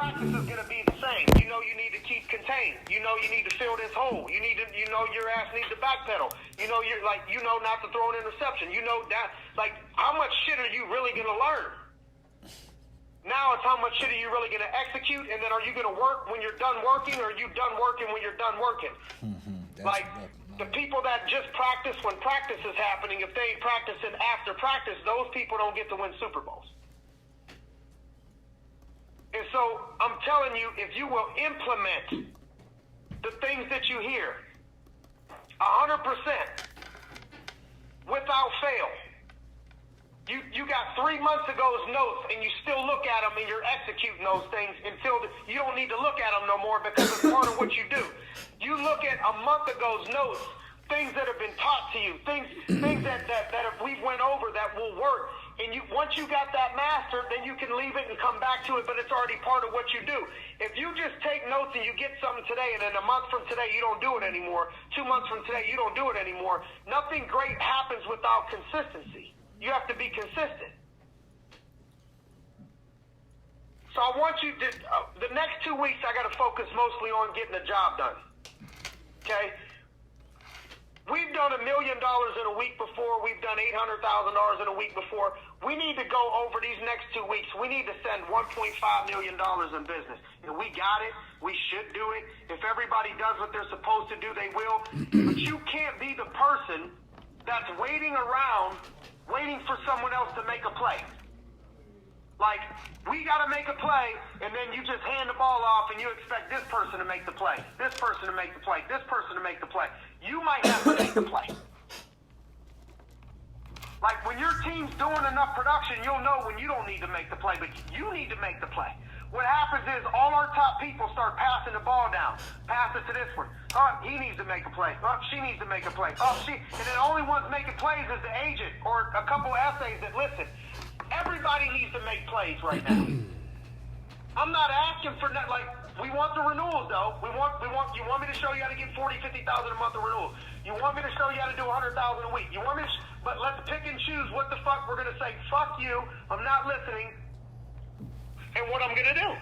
practice is going to be the same. You know you need to keep contained. You know you need to fill this hole. You know your ass needs to backpedal. You know not to throw an interception. You know that, like, how much shit are you really going to learn? Now it's how much shit are you really going to execute, and then are you going to work when you're done working, or are you done working when you're done working? Like, the people that just practice when practice is happening, if they ain't practicing after practice, those people don't get to win Super Bowls. And so I'm telling you, if you will implement the things that you hear 100% without fail, you got 3 months ago's notes, and you still look at them, and you're executing those things until you don't need to look at them no more, because it's part of what you do. You look at a month ago's notes, things that have been taught to you, things that we've went over that will work, and once you got that mastered, then you can leave it and come back to it, but it's already part of what you do. If you just take notes and you get something today, and then a month from today you don't do it anymore, 2 months from today you don't do it anymore, nothing great happens without consistency. You have to be consistent. So I want you to, the next 2 weeks, I got to focus mostly on getting the job done. Okay? We've done $1 million in a week before. We've done $800,000 in a week before. We need to go over these next 2 weeks. We need to send $1.5 million in business. And we got it. We should do it. If everybody does what they're supposed to do, they will. But you can't be the person that's waiting around waiting for someone else to make a play. Like, we got to make a play, and then you just hand the ball off, and you expect this person to make the play, this person to make the play, this person to make the play. You might have to make the play. Like, when your team's doing enough production, you'll know when you don't need to make the play, but you need to make the play. What happens is all our top people start passing the ball down. Pass it to this one. Oh, he needs to make a play. Oh, she needs to make a play. Oh, and then the only ones making plays is the agent or a couple of essays that listen. Everybody needs to make plays right now. I'm not asking for that. Like, we want the renewals though. You want me to show you how to get 40, 50,000 a month of renewals. You want me to show you how to do 100,000 a week. You want me to, but let's pick and choose what the fuck we're gonna say. Fuck you. I'm not listening. And what I'm going to do.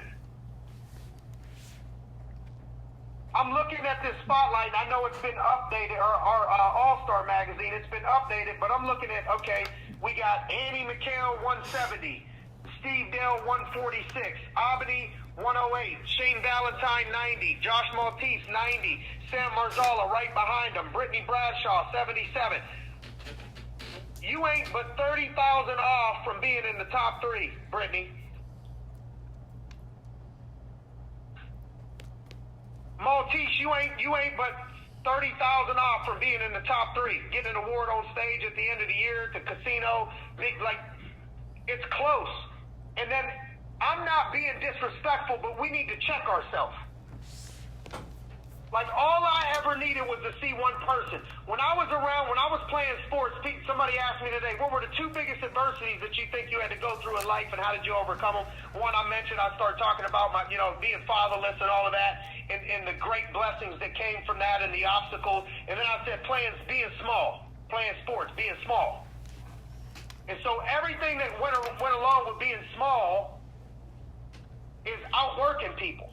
I'm looking at this spotlight. I know it's been updated, or our All-Star magazine, it's been updated, but I'm looking at, okay, we got Andy McHale, 170, Steve Dale, 146, Abadi, 108, Shane Valentine, 90, Josh Maltese, 90, Sam Marzala right behind him, Brittany Bradshaw, 77. You ain't but 30,000 off from being in the top 3, Brittany. Maltese, you ain't but 30,000 off from being in the top 3. Getting an award on stage at the end of the year, at the casino, like, it's close. And then, I'm not being disrespectful, but we need to check ourselves. Like, all I ever needed was to see one person. When I was playing sports, somebody asked me today, what were the 2 biggest adversities that you think you had to go through in life, and how did you overcome them? One, I mentioned, I started talking about my, being fatherless and all of that, and the great blessings that came from that, and the obstacles. And then I said, being small, playing sports, being small. And so everything that went along with being small is outworking people.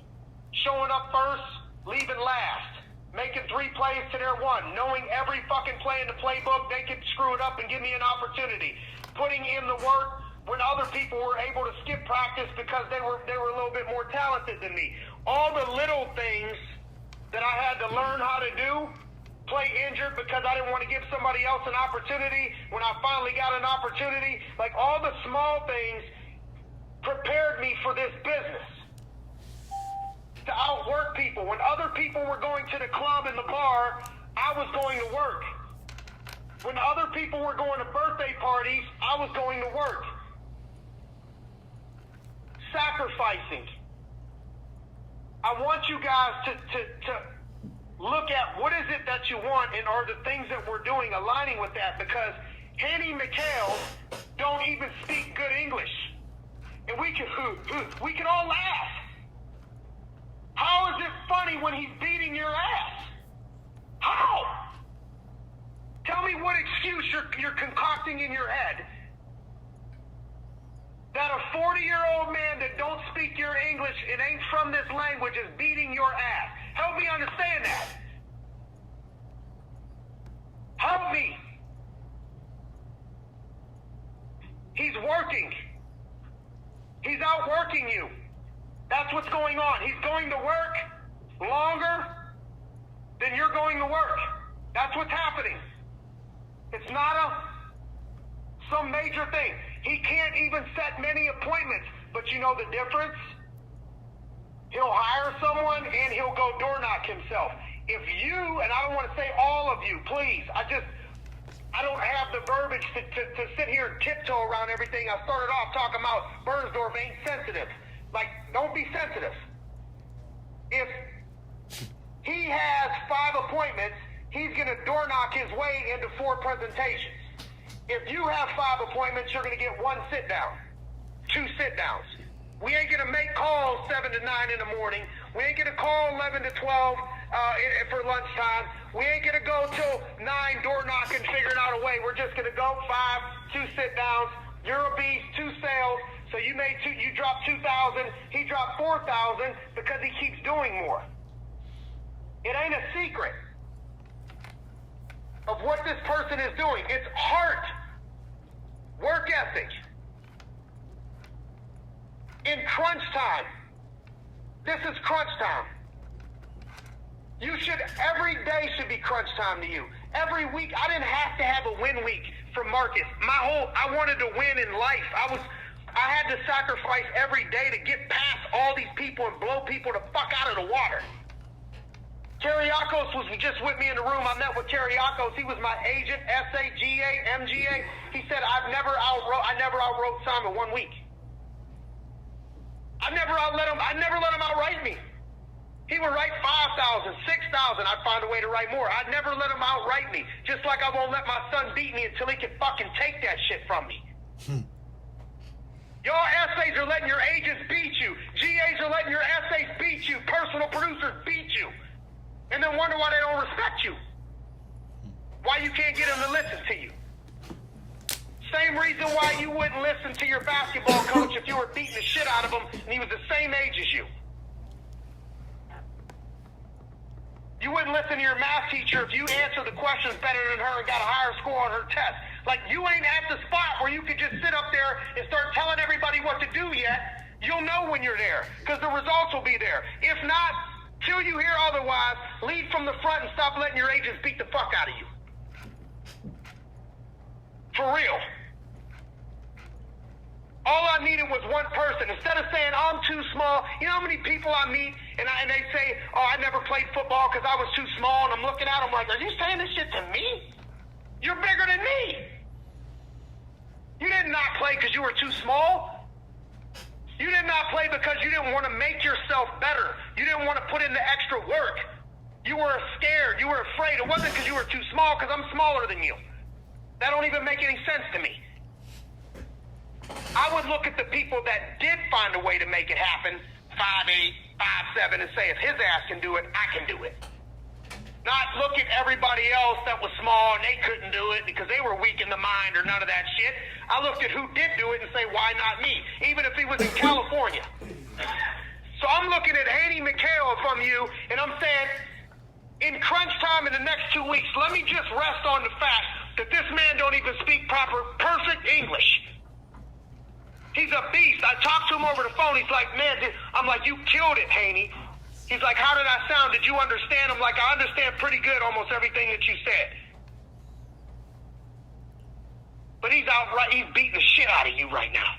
Showing up first, leaving last, making 3 plays to their 1, knowing every fucking play in the playbook, they could screw it up and give me an opportunity, putting in the work when other people were able to skip practice because they were a little bit more talented than me. All the little things that I had to learn how to do, play injured because I didn't want to give somebody else an opportunity. When I finally got an opportunity, like, all the small things prepared me for this business. To outwork people. When other people were going to the club and the bar, I was going to work. When other people were going to birthday parties, I was going to work. Sacrificing. I want you guys to look at what is it that you want, and are the things that we're doing aligning with that, because Andy McHale don't even speak good English. And we can all laugh. How is it funny when he's beating your ass? How? Tell me what excuse you're concocting in your head that a 40-year-old man that don't speak your English and ain't from this language is beating your ass. Help me understand that. Help me. He's working. He's outworking you. That's what's going on. He's going to work longer than you're going to work. That's what's happening. It's not some major thing. He can't even set many appointments. But you know the difference? He'll hire someone and he'll go door knock himself. If you, and I don't want to say all of you, please, I don't have the verbiage to sit here and tiptoe around everything. I started off talking about Bernsdorf ain't sensitive. Like, don't be sensitive. If he has 5 appointments, he's going to door knock his way into 4 presentations. If you have 5 appointments, you're going to get 1 sit down, 2 sit downs. We ain't going to make calls 7 to 9 in the morning. We ain't going to call 11 to 12 for lunchtime. We ain't going to go till 9 door knocking, figuring out a way. We're just going to go 5, 2 sit downs. You're a beast, 2 sales. So you dropped 2,000. He dropped 4,000 because he keeps doing more. It ain't a secret of what this person is doing. It's heart, work ethic. In crunch time, this is crunch time. Every day should be crunch time to you. Every week, I didn't have to have a win week from Marcus. I wanted to win in life. I had to sacrifice every day to get past all these people and blow people the fuck out of the water. Kiriakos was just with me in the room. I met with Kiriakos. He was my agent, SA, GA, MGA. He said, I never outwrote Simon 1 week. I never let him outright me. He would write 5,000, 6,000. I'd find a way to write more. I'd never let him outright me. Just like I won't let my son beat me until he can fucking take that shit from me. Y'all SAs are letting your agents beat you. GAs are letting your SAs beat you. Personal producers beat you. And then wonder why they don't respect you. Why you can't get them to listen to you. Same reason why you wouldn't listen to your basketball coach if you were beating the shit out of him and he was the same age as you. You wouldn't listen to your math teacher if you answered the questions better than her and got a higher score on her test. Like, you ain't at the spot where you could just sit up there and start telling everybody what to do yet. You'll know when you're there, because the results will be there. If not, till you hear otherwise, lead from the front and stop letting your agents beat the fuck out of you. For real. All I needed was one person. Instead of saying, I'm too small, you know how many people I meet and they say, oh, I never played football because I was too small, and I'm looking at them like, are you saying this shit to me? You're bigger than me. You did not play because you were too small. You did not play because you didn't want to make yourself better. You didn't want to put in the extra work. You were scared. You were afraid. It wasn't because you were too small, because I'm smaller than you. That don't even make any sense to me. I would look at the people that did find a way to make it happen, 5'8", 5'7", and say, if his ass can do it, I can do it. Not look at everybody else that was small and they couldn't do it because they were weak in the mind or none of that shit. I looked at who did do it and say, why not me? Even if he was in California. So I'm looking at Haney McHale from you, and I'm saying, in crunch time in the next 2 weeks, let me just rest on the fact that this man don't even speak perfect English. He's a beast. I talked to him over the phone. He's like, man, I'm like, you killed it, Haney. He's like, how did I sound? Did you understand? I'm like, I understand pretty good almost everything that you said. But he's beating the shit out of you right now.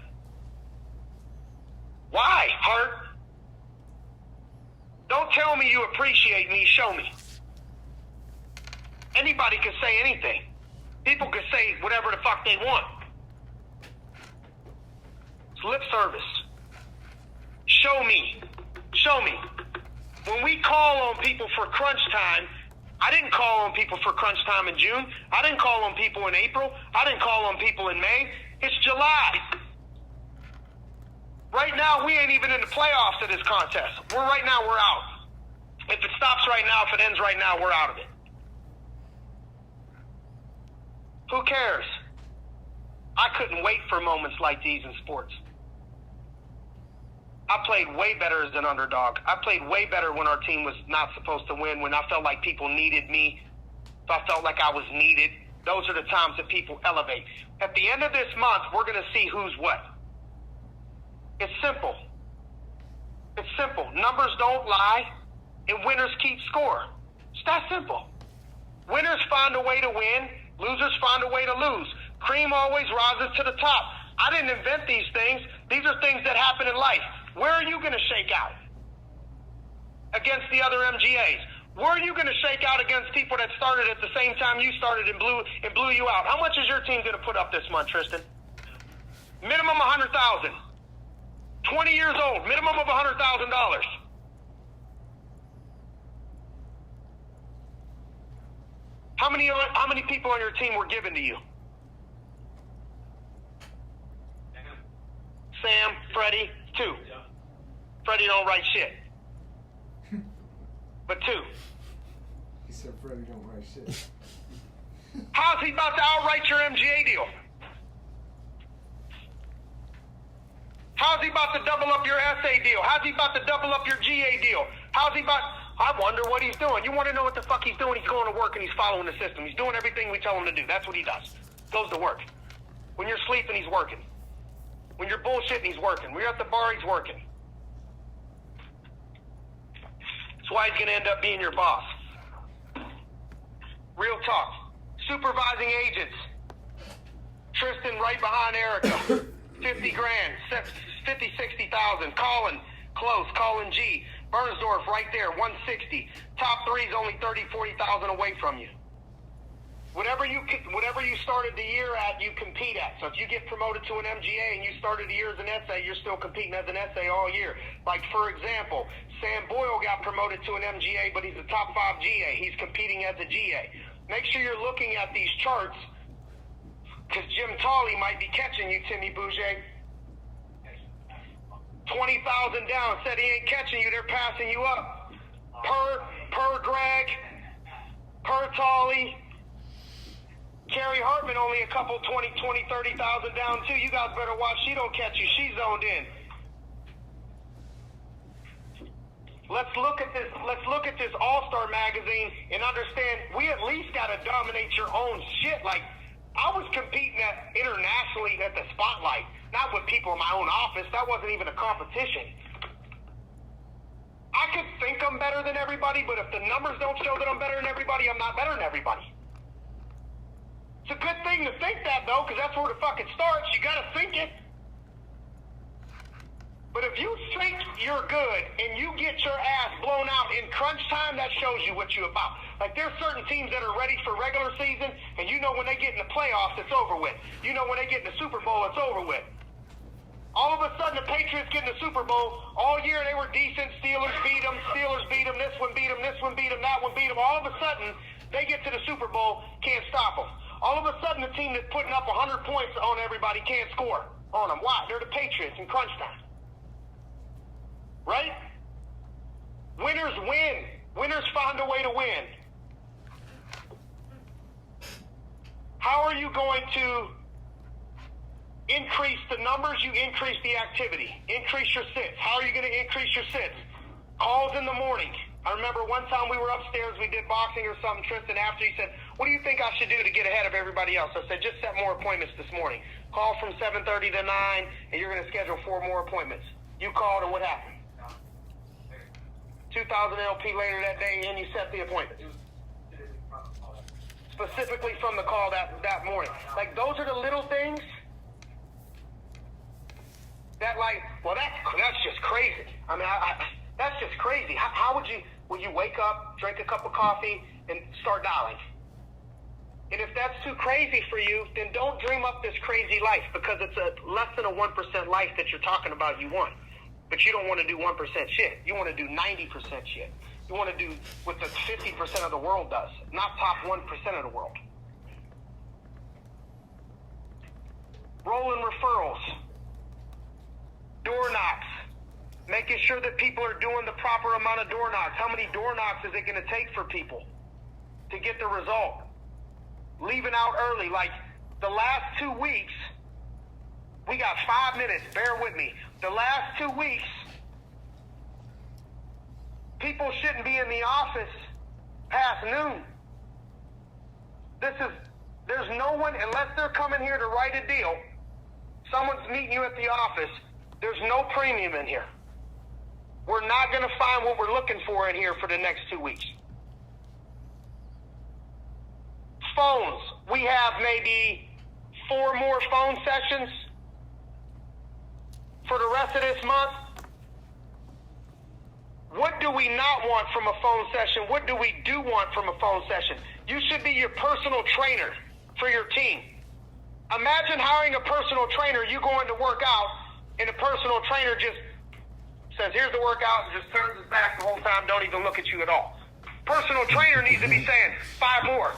Why, Hart? Don't tell me you appreciate me, show me. Anybody can say anything. People can say whatever the fuck they want. It's lip service. Show me. Show me. When we call on people for crunch time, I didn't call on people for crunch time in June. I didn't call on people in April. I didn't call on people in May. It's July. Right now, we ain't even in the playoffs of this contest. Right now, we're out. If it stops right now, if it ends right now, we're out of it. Who cares? I couldn't wait for moments like these in sports. I played way better as an underdog. I played way better when our team was not supposed to win, when I felt like people needed me. So I felt like I was needed. Those are the times that people elevate. At the end of this month, we're going to see who's what. It's simple. It's simple. Numbers don't lie, and winners keep score. It's that simple. Winners find a way to win. Losers find a way to lose. Cream always rises to the top. I didn't invent these things. These are things that happen in life. Where are you going to shake out against the other MGAs? Where are you going to shake out against people that started at the same time you started and blew you out? How much is your team going to put up this month, Tristan? Minimum $100,000. 20 years old, minimum of $100,000. How many people on your team were given to you? Sam, Freddie, 2. Freddie don't write shit. But 2. He said Freddie don't write shit. How's he about to outright your MGA deal? How's he about to double up your SA deal? How's he about to double up your GA deal? How's he about... I wonder what he's doing. You want to know what the fuck he's doing? He's going to work and he's following the system. He's doing everything we tell him to do. That's what he does. Goes to work. When you're sleeping, he's working. When you're bullshitting, he's working. When you're at the bar, he's working. That's why he's going to end up being your boss. Real talk. Supervising agents. Tristan right behind Erica. 50 grand. 50, 60,000. Colin, close. Colin G. Bernsdorf right there, 160. Top 3 is only 30, 40,000 away from you. Whatever you started the year at, you compete at. So if you get promoted to an MGA and you started the year as an SA, you're still competing as an SA all year. Like, for example, Sam Boyle got promoted to an MGA, but he's a top 5 GA. He's competing as a GA. Make sure you're looking at these charts, because Jim Tolley might be catching you, Timmy Bouger. 20,000 down, said he ain't catching you, they're passing you up. Per Greg, per Tolley. Carrie Hartman only a couple 20, 30,000 down too. You guys better watch, she don't catch you, she's zoned in. Let's look at this All-Star magazine and understand we at least gotta dominate your own shit. Like, I was competing internationally at the Spotlight. Not with people in my own office. That wasn't even a competition. I could think I'm better than everybody, but if the numbers don't show that I'm better than everybody, I'm not better than everybody. It's a good thing to think that, though, because that's where the fuck it starts. You gotta think it. But if you think you're good and you get your ass blown out in crunch time, that shows you what you're about. Like, there's certain teams that are ready for regular season, and you know when they get in the playoffs, it's over with. You know when they get in the Super Bowl, it's over with. All of a sudden, the Patriots get in the Super Bowl. All year, they were decent. Steelers beat them. This one beat them. This one beat them. That one beat them. All of a sudden, they get to the Super Bowl, can't stop them. All of a sudden, the team that's putting up 100 points on everybody can't score on them. Why? They're the Patriots in crunch time. Right? Winners win. Winners find a way to win. How are you going to increase the numbers? You increase the activity. Increase your sits. How are you going to increase your sits? Calls in the morning. I remember one time we were upstairs, we did boxing or something, Tristan, after he said, what do you think I should do to get ahead of everybody else? I said, just set more appointments this morning. Call from 7:30 to 9, and you're going to schedule 4 more appointments. You called, and what happened? 2,000 LP later that day, and you set the appointment. Specifically from the call that morning. Like, those are the little things that, like, well, that's just crazy. I mean, that's just crazy. How would you wake up, drink a cup of coffee, and start dialing? And if that's too crazy for you, then don't dream up this crazy life, because it's a less than a 1% life that you're talking about you want. But you don't want to do 1% shit. You want to do 90% shit. You want to do what the 50% of the world does, not top 1% of the world. Rolling referrals. Door knocks. Making sure that people are doing the proper amount of door knocks. How many door knocks is it going to take for people to get the result? Leaving out early. Like, the last 2 weeks, we got 5 minutes. Bear with me. The last 2 weeks, people shouldn't be in the office past noon. There's no one, unless they're coming here to write a deal, someone's meeting you at the office, there's no premium in here. We're not going to find what we're looking for in here for the next 2 weeks. Phones. We have maybe 4 more phone sessions for the rest of this month. What do we not want from a phone session? What do we do want from a phone session? You should be your personal trainer for your team. Imagine hiring a personal trainer, you going to work out, and the personal trainer just says, here's the workout, and just turns his back the whole time, don't even look at you at all. Personal trainer needs to be saying, 5 more.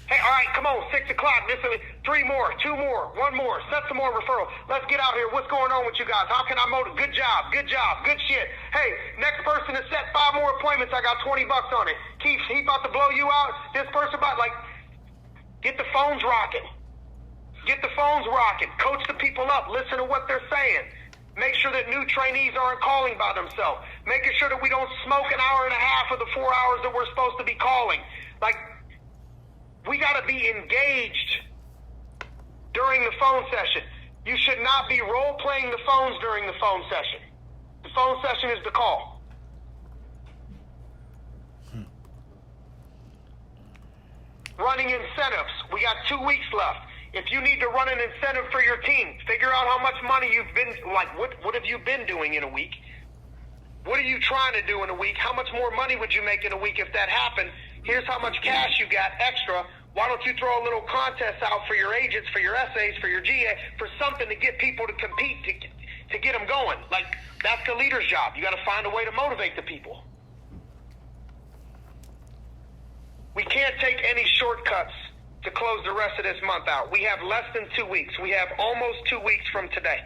Hey, all right, come on, 6 o'clock, 3 more, 2 more, 1 more, set some more referral. Let's get out here. What's going on with you guys? How can I motivate? Good job, good shit. Hey, next person to set 5 more appointments, I got $20 on it. Keith, he about to blow you out. This person about, get the phones rocking. Get the phones rocking. Coach the people up. Listen to what they're saying. Make sure that new trainees aren't calling by themselves. Making sure that we don't smoke an hour and a half of the 4 hours that we're supposed to be calling. We got to be engaged during the phone session. You should not be role-playing the phones during the phone session. The phone session is the call. Running incentives. We got 2 weeks left. If you need to run an incentive for your team, figure out how much money you've been, what have you been doing in a week? What are you trying to do in a week? How much more money would you make in a week if that happened? Here's how much cash you got extra. Why don't you throw a little contest out for your agents, for your SAs, for your GA, for something to get people to compete, to get them going? That's the leader's job. You got to find a way to motivate the people. We can't take any shortcuts to close the rest of this month out. We have less than 2 weeks. We have almost 2 weeks from today.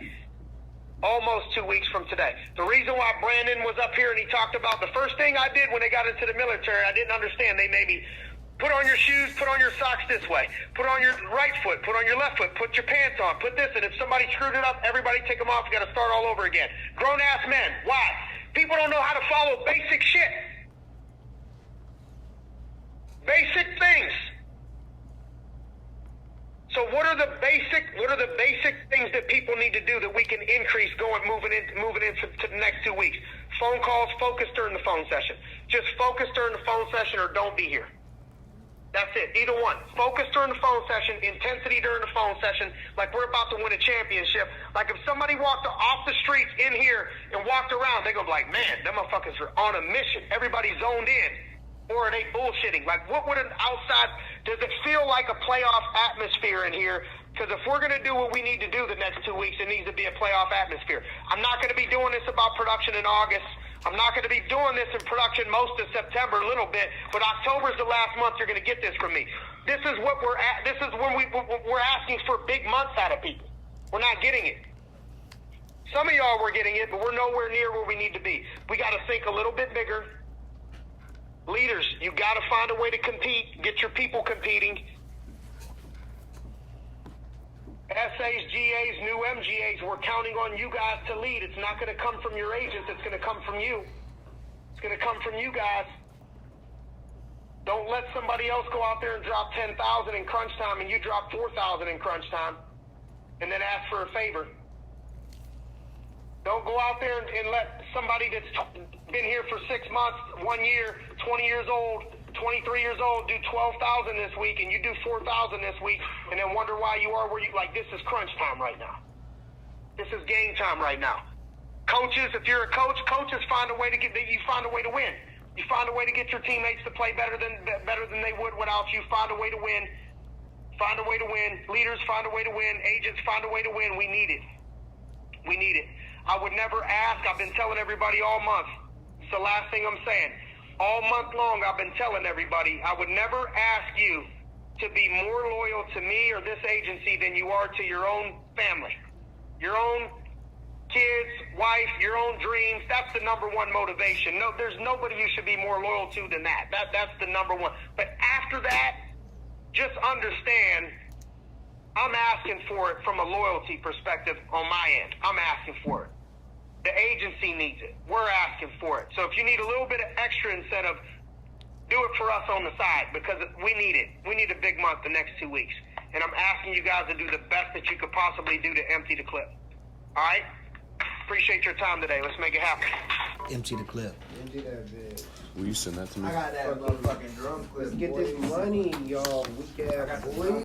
Almost 2 weeks from today. The reason why Brandon was up here and he talked about the first thing I did when they got into the military, I didn't understand. They made me put on your shoes, put on your socks this way, put on your right foot, put on your left foot, put your pants on, put this, and if somebody screwed it up, everybody take them off. You got to start all over again. Grown-ass men. Why? People don't know how to follow basic shit. Basic things. So what are the basic things that people need to do that we can increase moving into the next 2 weeks? Phone calls, focus during the phone session. Just focus during the phone session or don't be here. That's it. Either one. Focus during the phone session, intensity during the phone session, like we're about to win a championship. Like if somebody walked off the streets in here and walked around, they go like, man, them motherfuckers are on a mission. Everybody's zoned in. Or are they bullshitting? What would an outside, does it feel like a playoff atmosphere in here? Because if we're going to do what we need to do the next 2 weeks, it needs to be a playoff atmosphere. I'm not going to be doing this about production in August. I'm not going to be doing this in production most of September a little bit, but October's the last month you're going to get this from me. This is what we're at. This is when we're asking for big months out of people. We're not getting it. Some of y'all were getting it, but we're nowhere near where we need to be. We got to think a little bit bigger. Leaders, you got to find a way to compete. Get your people competing. SAs, GAs, new MGAs, we're counting on you guys to lead. It's not going to come from your agents. It's going to come from you. It's going to come from you guys. Don't let somebody else go out there and drop 10,000 in crunch time and you drop 4,000 in crunch time and then ask for a favor. Don't go out there and let somebody that's been here for 6 months, 1 year, 20 years old, 23 years old, do 12,000 this week, and you do 4,000 this week, and then wonder why you are where you, this is crunch time right now. This is game time right now. Coaches, if you're a coach, coaches find a way to you find a way to win. You find a way to get your teammates to play better than they would without you. Find a way to win. Find a way to win. Leaders find a way to win. Agents find a way to win. We need it. We need it. I would never ask. I've been telling everybody all month. It's the last thing I'm saying. All month long, I've been telling everybody, I would never ask you to be more loyal to me or this agency than you are to your own family, your own kids, wife, your own dreams. That's the number one motivation. No, there's nobody you should be more loyal to than that. That's the number one. But after that, just understand, I'm asking for it from a loyalty perspective on my end. I'm asking for it. The agency needs it. We're asking for it. So if you need a little bit of extra incentive, do it for us on the side because we need it. We need a big month the next 2 weeks. And I'm asking you guys to do the best that you could possibly do to empty the clip. All right? Appreciate your time today. Let's make it happen. Empty the clip. Empty that bitch. Will you send that to me? I got that motherfucking drum clip. Let's get boy. this money, y'all. Weak ass boys.